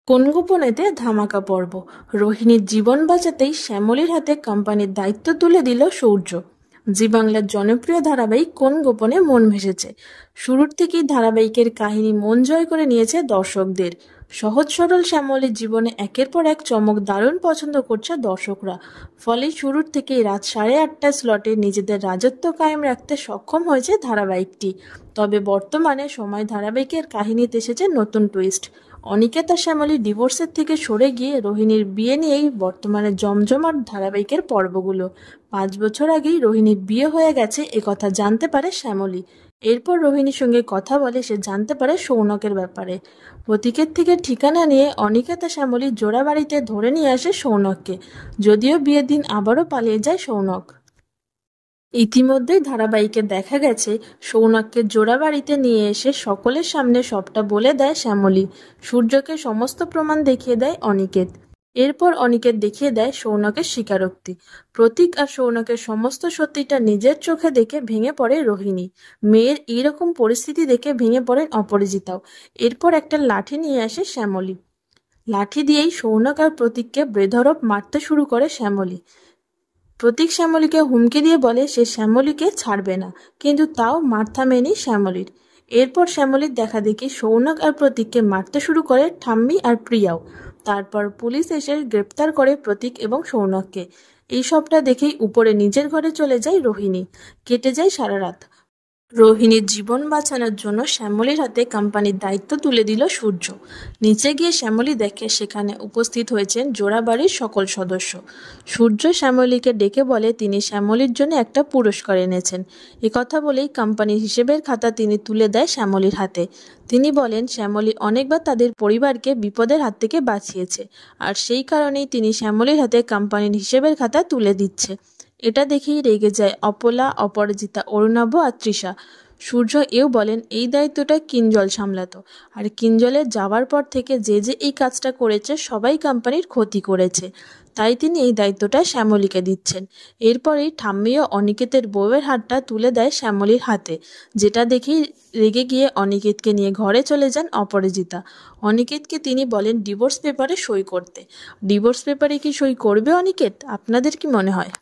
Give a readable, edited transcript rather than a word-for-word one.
কোন গোপনেতে ধামাকা পর্ব। রোহিণীর জীবন বাঁচাতেই শ্যামলীর হাতে কোম্পানির দায়িত্ব তুলে দিল সূর্য। জি বাংলার জনপ্রিয় ধারাবাহিক কোন গোপনে মন ভেসেছে। শুরুর থেকেই ধারাবাহিকের কাহিনী মন জয় করে নিয়েছে দর্শকদের। সহজ সরল শ্যামলীর জীবনে একের পর এক চমক দারুণ পছন্দ করছে দর্শকরা। ফলে শুরুর থেকেই রাত 8:30 স্লটে নিজেদের রাজত্ব কায়েম রাখতে সক্ষম হয়েছে ধারাবাহিকটি। তবে বর্তমানে সময় ধারাবাহিকের কাহিনীতে এসেছে নতুন টুইস্ট। অনিকেত আর শ্যামলী ডিভোর্সের থেকে সরে গিয়ে রোহিণীর বিয়ে নিয়েই বর্তমানে জমজমাট ধারাবাহিকের পর্বগুলো। 5 বছর আগেই রোহিণীর বিয়ে হয়ে গেছে একথা জানতে পারে শ্যামলী। এরপর রোহিণীর সঙ্গে কথা বলে সে জানতে পারে সৌনকের ব্যাপারে। প্রতীকের থেকে ঠিকানা নিয়ে অনিকেত আর শ্যামলী জোড়া বাড়িতে ধরে নিয়ে আসে সৌনককে। যদিও বিয়ের দিন আবারও পালিয়ে যায় সৌনক। ইতিমধ্যেই ধারাবাহিকে দেখা গেছে সৌনককে জোড়াবাড়িতে নিয়ে এসে সকলের সামনে সবটা বলে দেয় শ্যামলী। সূর্যকে সমস্ত প্রমাণ দেখিয়ে দেয় অনিকেত। এরপর অনিকেত দেখিয়ে দেয় সৌনকের স্বীকারোক্তি। প্রতীক আর সৌনকের সমস্ত সত্যিটা নিজের চোখে দেখে ভেঙে পড়ে রোহিণী। মেয়ের এইরকম পরিস্থিতি দেখে ভেঙে পড়েন অপরাজিতাও। এরপর একটা লাঠি নিয়ে আসে শ্যামলী। লাঠি দিয়েই সৌনক আর প্রতীককে বেধড়ক মারতে শুরু করে শ্যামলী। প্রতীক শ্যামলীকে হুমকি দিয়ে বলে সে শ্যামলীকে ছাড়বে না, কিন্তু তাও মার থামেনি শ্যামলীর। এরপর শ্যামলীর দেখা দেখি সৌনক আর প্রতীককে মারতে শুরু করে ঠাম্মি আর প্রিয়াও। তারপর পুলিশ এসে গ্রেপ্তার করে প্রতীক এবং সৌনককে। এই সবটা দেখেই উপরে নিজের ঘরে চলে যায় রোহিণী। কেটে যায় সারা রাত। রোহিণীর জীবন বাঁচানোর জন্য শ্যামলীর হাতে কোম্পানির দায়িত্ব তুলে দিল সূর্য। নিচে গিয়ে শ্যামলী দেখে সেখানে উপস্থিত হয়েছেন জোড়াবাড়ির সকল সদস্য। সূর্য শ্যামলীকে ডেকে বলে তিনি শ্যামলীর জন্য একটা পুরস্কার এনেছেন। একথা বলেই কোম্পানির হিসেবের খাতা তিনি তুলে দেয় শ্যামলীর হাতে। তিনি বলেন শ্যামলী অনেকবার তাদের পরিবারকে বিপদের হাত থেকে বাঁচিয়েছে, আর সেই কারণেই তিনি শ্যামলীর হাতে কোম্পানির হিসেবের খাতা তুলে দিচ্ছে। এটা দেখেই রেগে যায় অপলা, অপরাজিতা, অরুণাভ আর তৃষা। সূর্য এও বলেন এই দায়িত্বটা কিঞ্জল সামলাতো, আর কিঞ্জলের যাওয়ার পর থেকে যে যে এই কাজটা করেছে সবাই কোম্পানির ক্ষতি করেছে, তাই তিনি এই দায়িত্বটা শ্যামলীকে দিচ্ছেন। এরপরেই ঠাম্মি ও অনিকেতের বউয়ের হাতটা তুলে দেয় শ্যামলীর হাতে, যেটা দেখেই রেগে গিয়ে অনিকেতকে নিয়ে ঘরে চলে যান অপরাজিতা। অনিকেতকে তিনি বলেন ডিভোর্স পেপারে সই করতে। ডিভোর্স পেপারে কি সই করবে অনিকেত? আপনাদের কি মনে হয়?